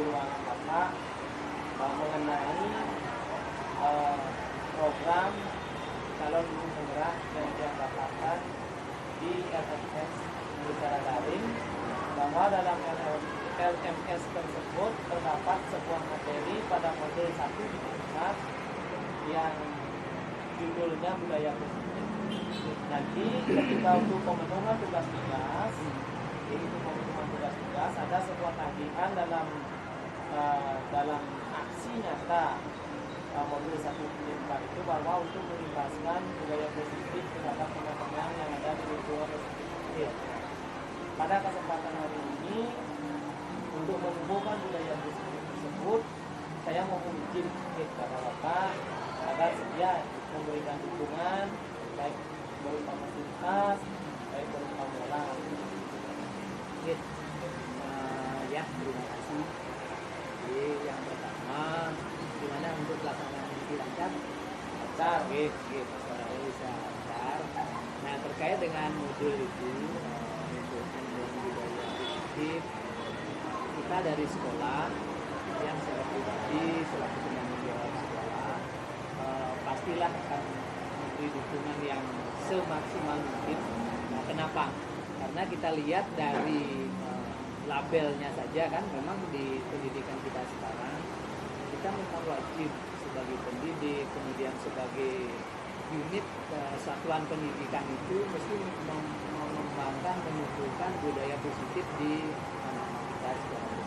di ruangan Bapak mengenai program calon guru penggerak yang diadakan di LMS secara daring, bahwa dalam LMS tersebut terdapat sebuah materi pada modul 1 di tingkat yang judulnya budaya positif. Nanti ketika untuk pemenuhan tugas-tugas, yaitu pemenuhan tugas-tugas, ada sebuah tagihan dalam aksi nyata modul 1 itu, bahwa untuk melimpaskan budaya positif terhadap teman-teman yang ada di lingkungan positif. Pada kesempatan hari ini, untuk menumbuhkan budaya positif tersebut, saya mau izin kepada Bapak agar sedia memberikan dukungan baik berupa fasilitas, baik berupa moral. Ya, terima kasih. Jadi yang pertama, gimana untuk pelaksanaan ini lancar? Lancar, gitu. Bisa lancar. Nah, terkait dengan modul itu, untuk budaya positif, kita dari sekolah yang secara pribadi selaku penanggung jawab sekolah pastilah akan memberi dukungan yang semaksimal mungkin. Nah, kenapa? Karena kita lihat dari labelnya saja kan, memang di pendidikan kita sekarang kita memang wajib sebagai pendidik, kemudian sebagai unit satuan pendidikan itu mesti mengembangkan, menumbuhkan budaya positif di anak-anak kita sekarang.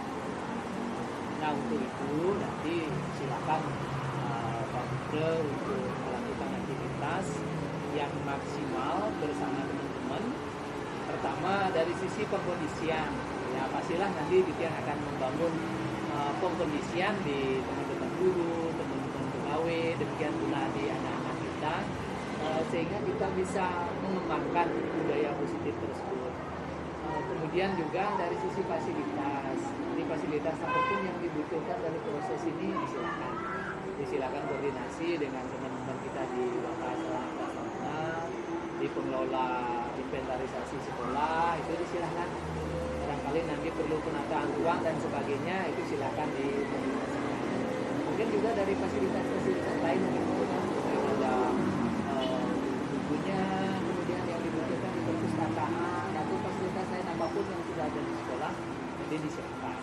Nah, untuk itu nanti silakan Pak Gubernur untuk melakukan aktivitas yang maksimal bersama teman-teman. Pertama dari sisi pengkondisian, ya pastilah nanti kita akan membangun pengkondisian di teman-teman guru, teman-teman pegawai, demikian pula di anak-anak kita, sehingga kita bisa mengembangkan budaya positif tersebut. Kemudian juga dari sisi fasilitas, ini fasilitas apapun yang dibutuhkan dari proses ini disilakan koordinasi dengan teman-teman kita di Wakasana, di pengelola inventarisasi sekolah, itu disilakan. Barangkali nanti perlu penataan ruang dan sebagainya, itu silakan dikoordinasikan. Mungkin juga dari fasilitas-fasilitas lain mungkin ada bukunya, kemudian yang dibutuhkan di perpustakaan atau fasilitas lain apapun yang sudah ada di sekolah, jadi disiapkan.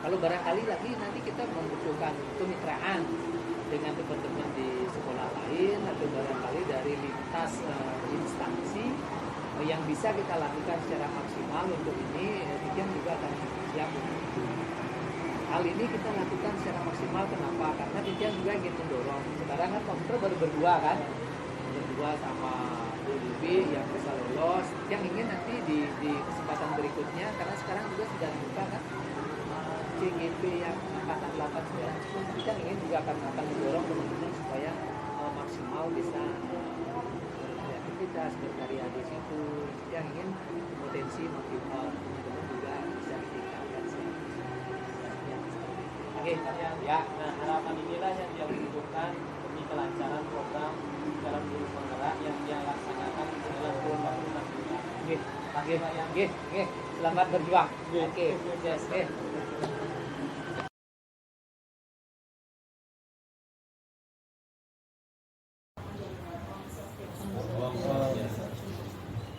Kalau barangkali lagi nanti kita membutuhkan kemitraan dengan teman-teman di sekolah lain atau barangkali dari lintas instansi yang bisa kita lakukan secara maksimal untuk ini, Dijan juga akan siap. Hal ini kita lakukan secara maksimal, kenapa? Karena Dijan juga ingin mendorong. Sekarang kan komputer baru berdua kan, berdua sama Bu Libi yang bisa lolos, yang ingin nanti di kesempatan berikutnya, karena sekarang juga sudah dibuka kan CGP yang angkatan 8, 9, 10, kita ingin juga akan mendorong teman-teman supaya maksimal bisa beraktivitas, berkarya di situ. Yang ingin potensi maksimal teman-teman juga bisa ditingkatkan. Oke, Ya, nah harapan inilah yang dia butuhkan demi kelancaran program calon guru penggerak yang dia laksanakan dalam kurun waktu 6 bulan. Oke. Selamat berjuang. Oke. Yes.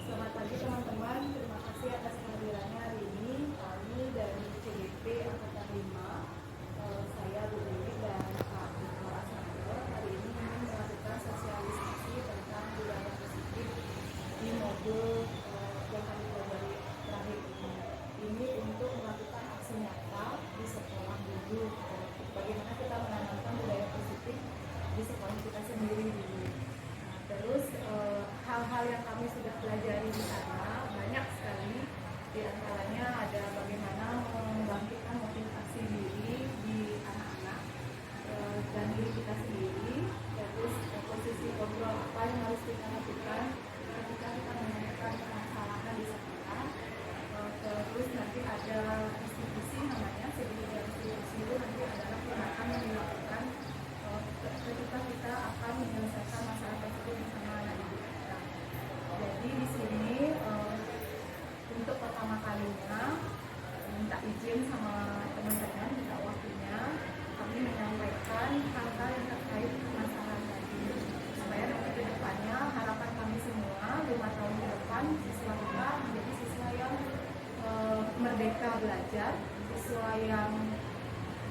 Selamat pagi teman-teman, terima kasih atas kehadirannya hari ini. Kami dari CGP Angkatan 5, saya Bu Dewi dan Pak Bimo Asnander hari ini ingin melakukan sosialisasi tentang budaya positif di modul yang kami pelajari terakhir ini. Ini untuk melakukan aksi nyata di sekolah dulu. Bagaimana kita menanamkan budaya positif di sekolah kita sendiri dulu. Terus hal-hal yang kami sudah pelajari di sana banyak sekali, di antaranya ada bagaimana membangkitkan motivasi diri di anak-anak dan diri kita sendiri, terus posisi kontrol apa yang harus kita lakukan ketika kita menemukan permasalahan di sekolah. Terus nanti ada institusi namanya, segitiga institusi itu nanti adalah tindakan yang dilakukan ketika kita akan menyelesaikan masalah tersebut bersama anak didik kita. Jadi di sini untuk pertama kalinya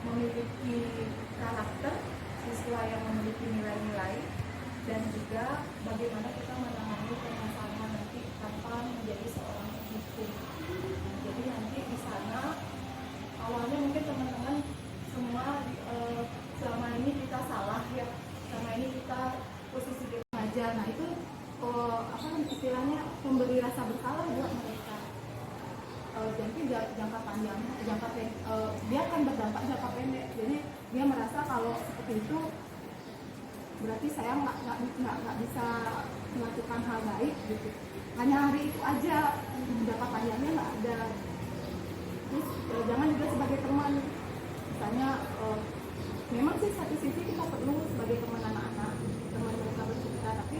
memiliki karakter, siswa yang memiliki nilai-nilai, dan juga bagaimana kita menangani permasalahan nanti tanpa menjadi seorang penghukum. Jadi nanti di sana awalnya mungkin teman-teman semua selama ini kita salah ya, selama ini kita posisi kita aja. Nah itu apa istilahnya memberi rasa bersalah buat mereka. Jadi jangka panjang, dia akan berdampak jangka pendek. Jadi dia merasa kalau seperti itu berarti saya nggak bisa melakukan hal baik gitu. Hanya hari itu aja, jangka panjangnya nggak ada. Terus jangan juga sebagai teman, misalnya memang sih satu sisi kita perlu sebagai teman anak-anak, teman mereka bercerita, tapi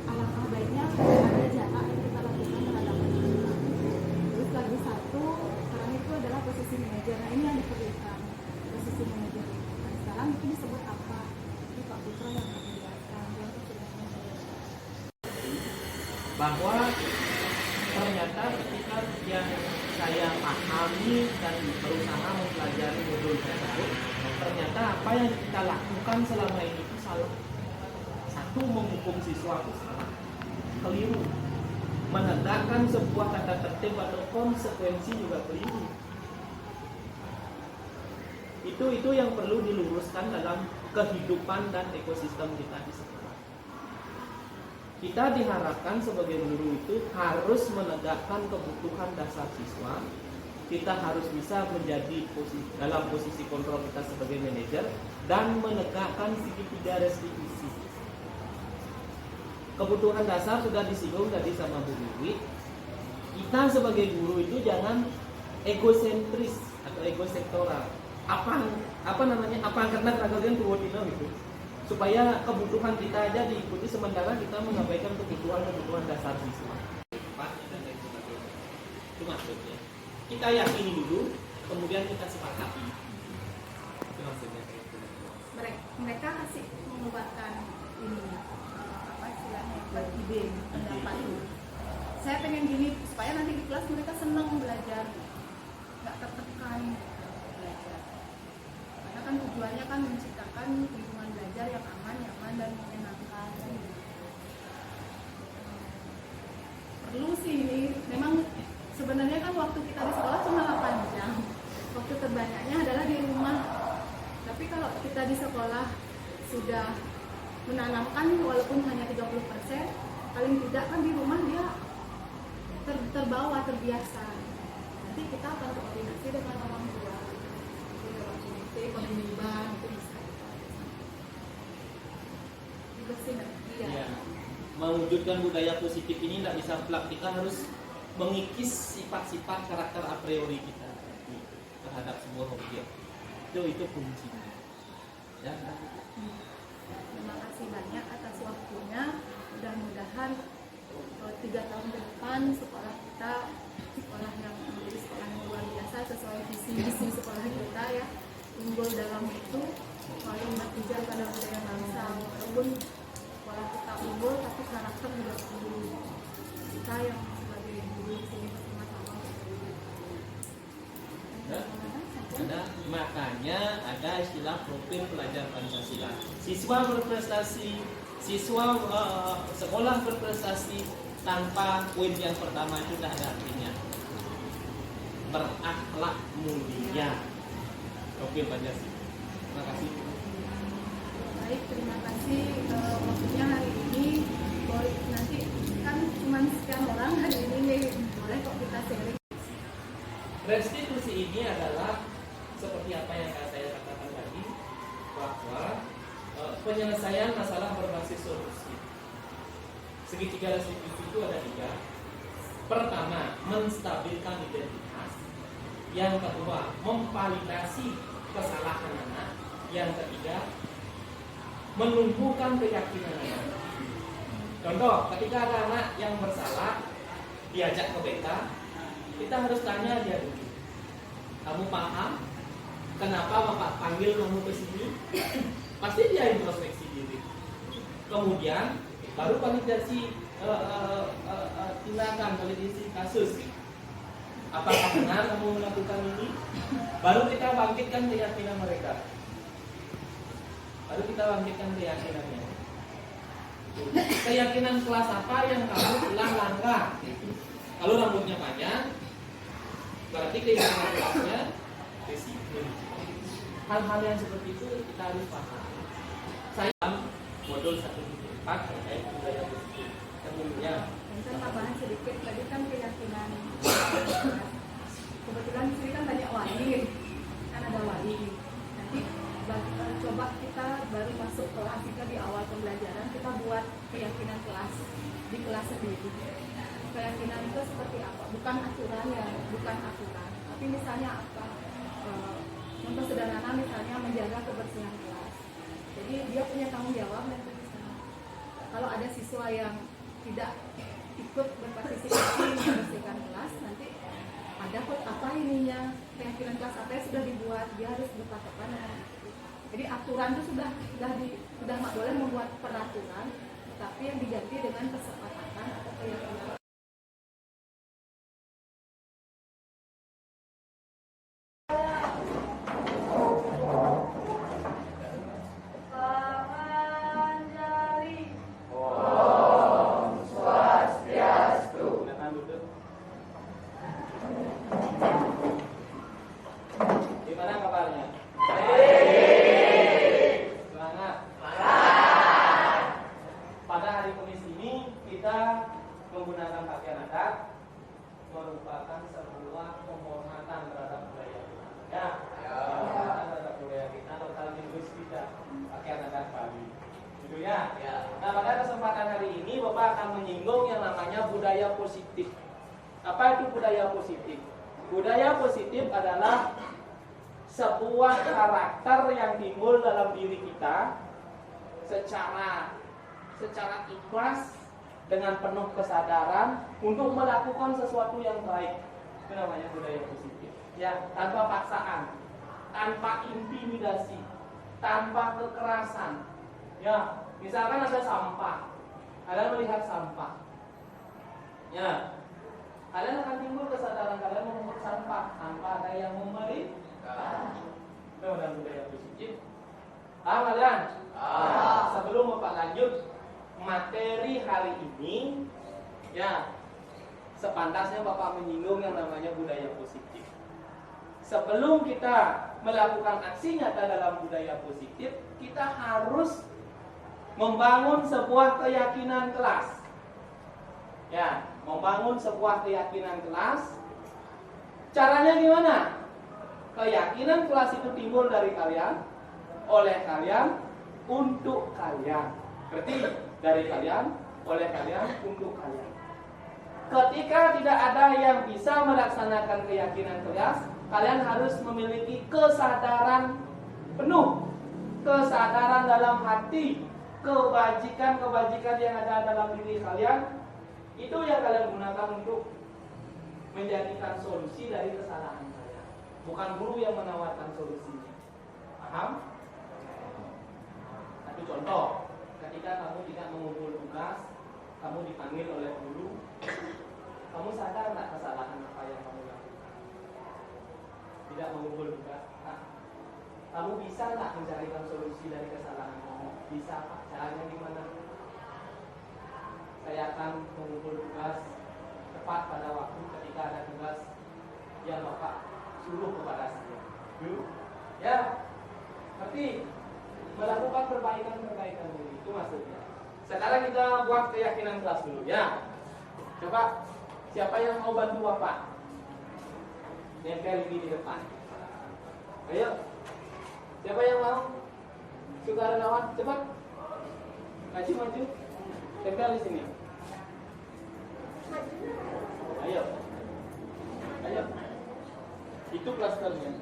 alangkah baiknya ada jarak yang kita lakukan terhadap anak-anak. Terus lagi satu, sekarang itu adalah posisi manajer. Nah ini yang diperlukan, posisi manajer. Nah, sekarang itu disebut apa? Ini Pak Putra yang akan menjelaskan. Bahwa ternyata ketika yang saya pahami dan berusaha mempelajari modul tersebut, ternyata apa yang kita lakukan selama ini itu salah. Satu, menghukum siswa itu salah, keliru. Menegakkan sebuah tata tertib atau konsekuensi juga keliru. Itu yang perlu diluruskan dalam kehidupan dan ekosistem kita di sekolah. Kita diharapkan sebagai guru itu harus menegakkan kebutuhan dasar siswa. Kita harus bisa menjadi dalam posisi kontrol kita sebagai manajer dan menegakkan segitiga restitusi. Kebutuhan dasar sudah disinggung tadi sama Bu Wiwi. Kita sebagai guru itu jangan egosentris atau egosektoral. Apa namanya? Apa karena kagak kuwotino gitu. Supaya kebutuhan kita aja diikuti sementara kita mengabaikan kebutuhan dasar siswa. Dan lain sebagainya. Itu maksudnya. Kita yakini dulu, kemudian kita sepakati. Itu maksudnya. Mereka kasih menguatkan ini apa istilahnya ide pendapat itu. Saya pengen gini supaya nanti di kelas mereka senang belajar, nggak tertekan belajar. Karena kan tujuannya kan menciptakan lingkungan belajar yang aman, nyaman dan menyenangkan. Perlu sih ini. Memang sebenarnya kan waktu kita di sekolah cuma 8 jam. Waktu terbanyaknya adalah di rumah. Tapi kalau kita di sekolah sudah menanamkan walaupun hanya 30%, paling tidak kan di rumah dia terbawa, terbiasa. Nanti kita akan koordinasi dengan orang tua. Pembimbingan itu bisa. Ya. Mewujudkan budaya positif ini tidak bisa plak, kita harus mengikis sifat-sifat karakter a priori kita terhadap sebuah objek. Itu kuncinya. Ya. Terima kasih banyak atas waktunya. Mudah-mudahan 3 tahun ke depan sekolah kita sekolah yang menjadi sekolah yang luar biasa sesuai visi sekolah kita ya. Unggul dalam itu paling berpijar pada budaya bangsa. Walaupun sekolah kita unggul tapi karakter juga unggul. Kita yang sebagai guru di sini bersama-sama. Makanya ada istilah profil pelajar Pancasila. Siswa berprestasi, sekolah berprestasi tanpa poin yang pertama itu tidak ada artinya. Berakhlak mulia. Profil Pancasila. Terima kasih. Baik, terima kasih waktunya hari ini. Nanti kan cuma sekian orang hari ini nih. Boleh kok kita sharing. Restitusi ini adalah seperti apa yang saya katakan tadi, bahwa penyelesaian masalah berbasis solusi. Segitiga restitusi itu ada 3. Pertama, menstabilkan identitas. Yang kedua, memvalidasi kesalahan anak. Yang ketiga, menumbuhkan keyakinan anak. Contoh, ketika ada anak yang bersalah diajak ke BK, kita harus tanya dia dulu, kamu paham kenapa bapak panggil kamu ke sini? Pasti dia introspeksi diri. Kemudian baru validasi tindakan, validasi kasus. Apakah benar kamu melakukan ini? Baru kita bangkitkan keyakinan mereka. Baru kita bangkitkan keyakinannya. Keyakinan kelas apa yang kamu telah langgar? Kalau rambutnya panjang, berarti keyakinan kelasnya disiplin. Hal-hal yang seperti itu kita harus paham. Saya modul 1.4 terkait budaya positif. Kemudian Mungkin tambahan sedikit, tadi kan keyakinan. Kebetulan di sini kan banyak wali, kan ada wali. Nanti coba kita baru masuk kelas, kita di awal pembelajaran kita buat keyakinan kelas di kelas sendiri. Keyakinan itu seperti apa? Bukan aturan ya, bukan aturan. Tapi misalnya apa? Contoh sederhana misalnya menjaga kebersihan kelas. Jadi dia punya tanggung jawab dan kebersihan. Kalau ada siswa yang tidak ikut berpartisipasi membersihkan kelas, nanti ada kok apa ininya, keyakinan kelas apa yang sudah dibuat, dia harus berpatokan dengan itu. Jadi aturan itu sudah nggak boleh membuat peraturan, tapi yang diganti dengan kesepakatan atau keyakinan. Gimana kabarnya? Semangat. Pada hari Kamis ini kita menggunakan pakaian adat merupakan sebuah penghormatan terhadap budaya kita. Ya, penghormatan terhadap budaya kita total lingkungan kita pakaian adat Bali. Gitu ya. Nah, pada kesempatan hari ini Bapak akan menyinggung yang namanya budaya positif. Apa itu budaya positif? Budaya positif adalah sebuah karakter yang timbul dalam diri kita secara ikhlas dengan penuh kesadaran untuk melakukan sesuatu yang baik. Itu namanya budaya positif. Ya, tanpa paksaan, tanpa intimidasi, tanpa kekerasan. Ya, misalkan ada sampah, kalian melihat sampah. Ya, kalian akan timbul kesadaran kalian memungut sampah tanpa ada yang memberi. Itu dalam budaya positif. Kalian? Sebelum Bapak lanjut materi hari ini, ya, sepantasnya Bapak menyinggung yang namanya budaya positif. Sebelum kita melakukan aksi nyata dalam budaya positif, kita harus membangun sebuah keyakinan kelas. Ya, membangun sebuah keyakinan kelas. Caranya gimana? Keyakinan kelas itu timbul dari kalian, oleh kalian, untuk kalian. Berarti dari kalian, oleh kalian, untuk kalian. Ketika tidak ada yang bisa melaksanakan keyakinan kelas, kalian harus memiliki kesadaran penuh, kesadaran dalam hati, kebajikan-kebajikan yang ada dalam diri kalian. Itu yang kalian gunakan untuk menjadikan solusi dari kesalahan kalian. Bukan guru yang menawarkan solusinya. Paham? Satu contoh, ketika kamu tidak mengumpul tugas, kamu dipanggil oleh guru, kamu sadar nggak kesalahan apa yang kamu lakukan? Tidak mengumpul tugas. Nah, kamu bisa nggak mencarikan solusi dari kesalahan kamu? Bisa, Pak. Caranya gimana? Saya akan mengumpul tugas tepat pada waktu ketika ada tugas yang Bapak suruh kepada saya. Ya, tapi melakukan perbaikan diri itu maksudnya. Sekarang kita buat keyakinan kelas dulu ya. Coba siapa yang mau bantu Bapak? Nempel ini di depan. Ayo. Siapa yang mau? Sukarelawan, cepat. Maju. Tempel di sini. Ayo. Itu kelas kalian.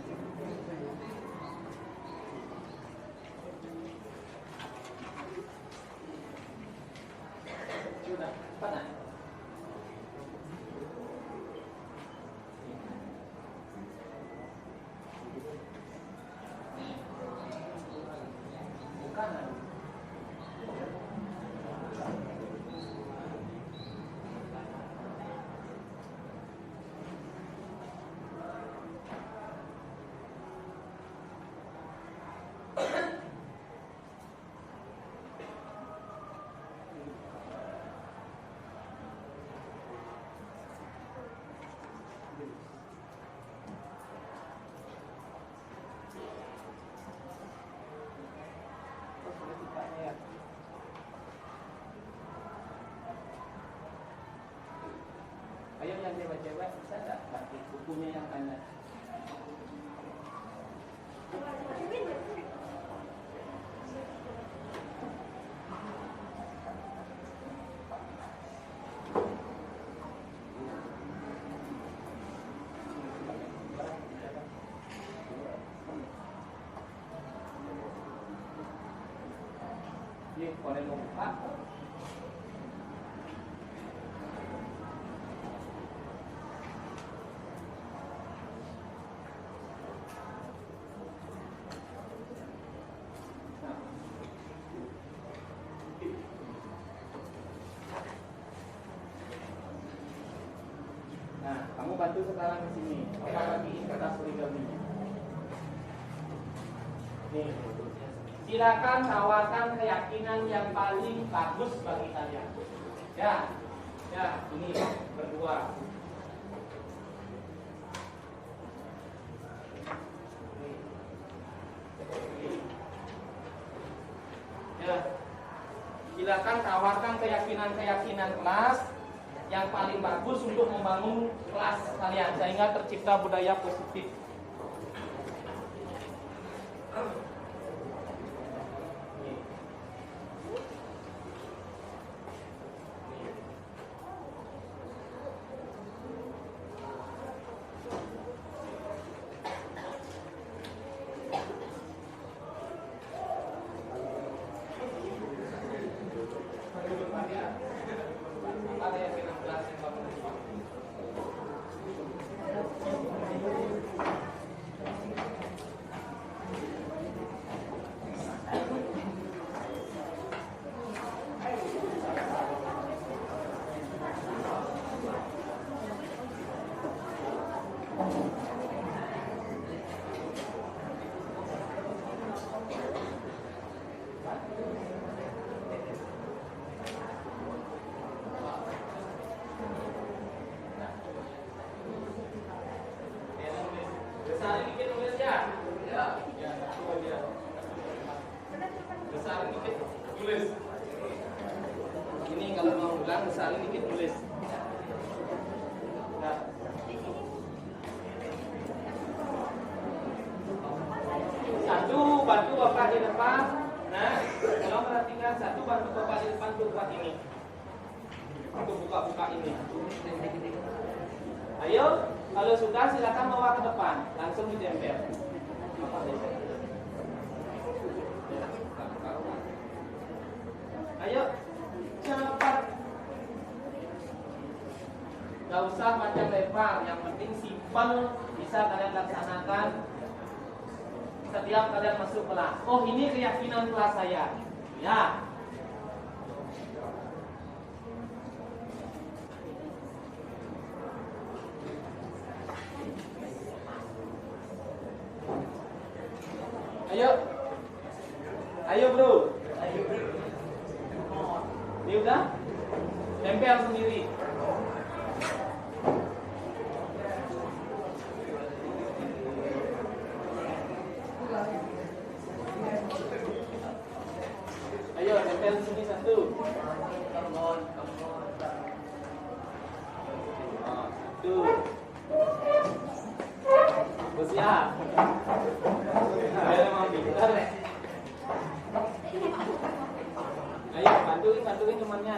Sudah, mana? Bukan. bukunya yang tanya. Boleh membuka. Nah, kamu bantu sekarang di sini. Apalagi kertas origaminya. Nih. Silakan tawarkan keyakinan yang paling bagus bagi kalian. Ya, ini berdua. Ya, silakan tawarkan keyakinan kelas yang paling bagus untuk membangun kelas kalian sehingga tercipta budaya positif. Besar dikit tulis ya. Besar dikit tulis. Ini kalau mau ulang besar dikit tulis. Nah. Satu bantu Bapak di depan. Nah, kalau perhatikan satu bantu Bapak di depan untuk buat ini. Untuk buka-buka ini. Ayo, kalau sudah silakan bawa ke depan, langsung ditempel. Ayo, cepat. Gak usah panjang lebar, yang penting simpel, bisa kalian laksanakan setiap kalian masuk kelas. Oh, ini keyakinan kelas saya. Ya. Ayo bro. Ini udah? Tempel sendiri. Ayo tempel sini satu. Satu. Bersiap. Ayo mau pintar. Ayo bantuin temannya.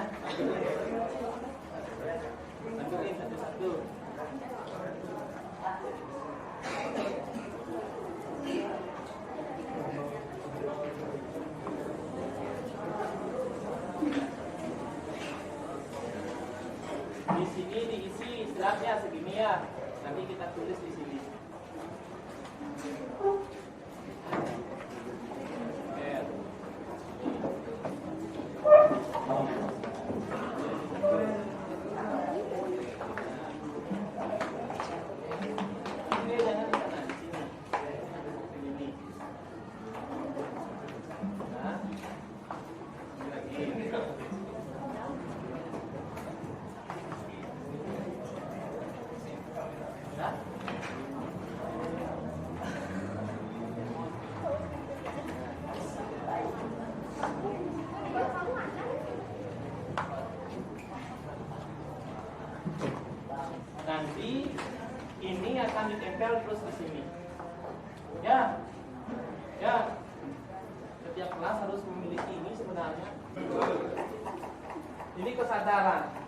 nempel terus di sini. Ya, ya. Setiap kelas harus memiliki ini sebenarnya. Ini kesadaran.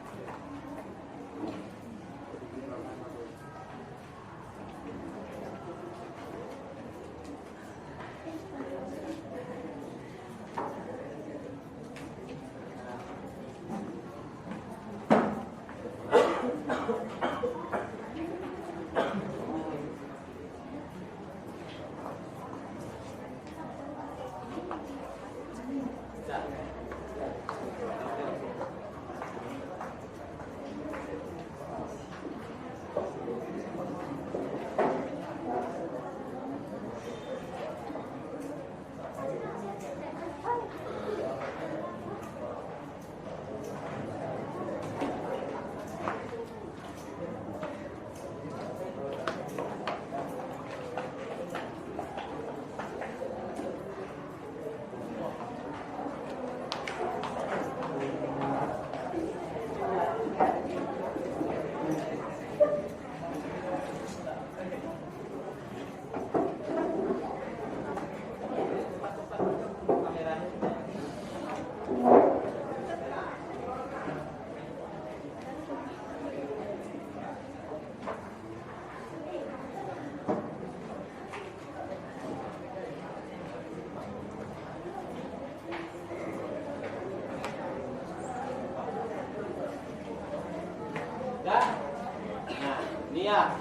Ya,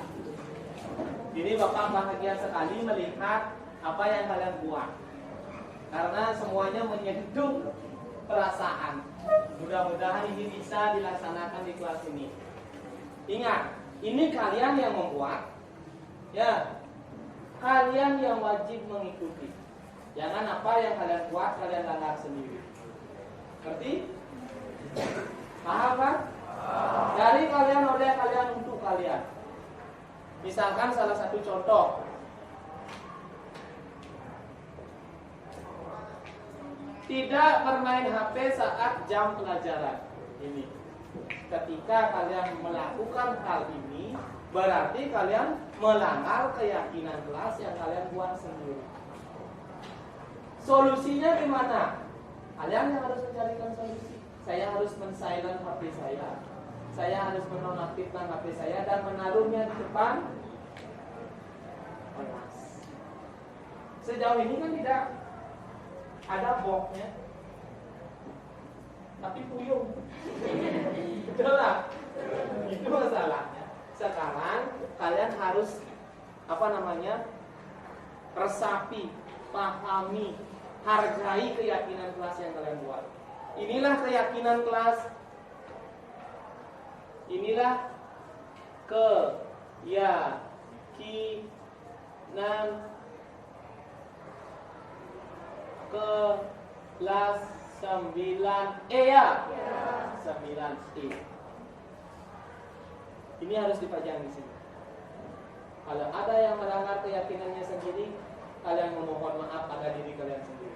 ini Bapak bahagia sekali melihat apa yang kalian buat, karena semuanya menyentuh perasaan. Mudah-mudahan ini bisa dilaksanakan di kelas ini. Ingat, ini kalian yang membuat, ya, kalian yang wajib mengikuti. Jangan apa yang kalian buat kalian langgar sendiri. Ngerti? Paham kan? Dari kalian oleh kalian untuk kalian. Misalkan salah satu contoh, tidak bermain HP saat jam pelajaran. Ini, ketika kalian melakukan hal ini, berarti kalian melanggar keyakinan kelas yang kalian buat sendiri. Solusinya gimana? Kalian yang harus mencarikan solusi. Saya harus men-silent HP saya. Saya harus menonaktifkan HP saya dan menaruhnya di depan kelas. Sejauh ini kan tidak ada boxnya, tapi puyung. Betul lah, itu masalahnya. Sekarang kalian harus resapi, pahami, hargai keyakinan kelas yang kalian buat. Inilah keyakinan kelas. Inilah keyakinan kelas 9E ya? 9E. Ini harus dipajang di sini. Kalau ada yang melanggar keyakinannya sendiri, kalian memohon maaf pada diri kalian sendiri.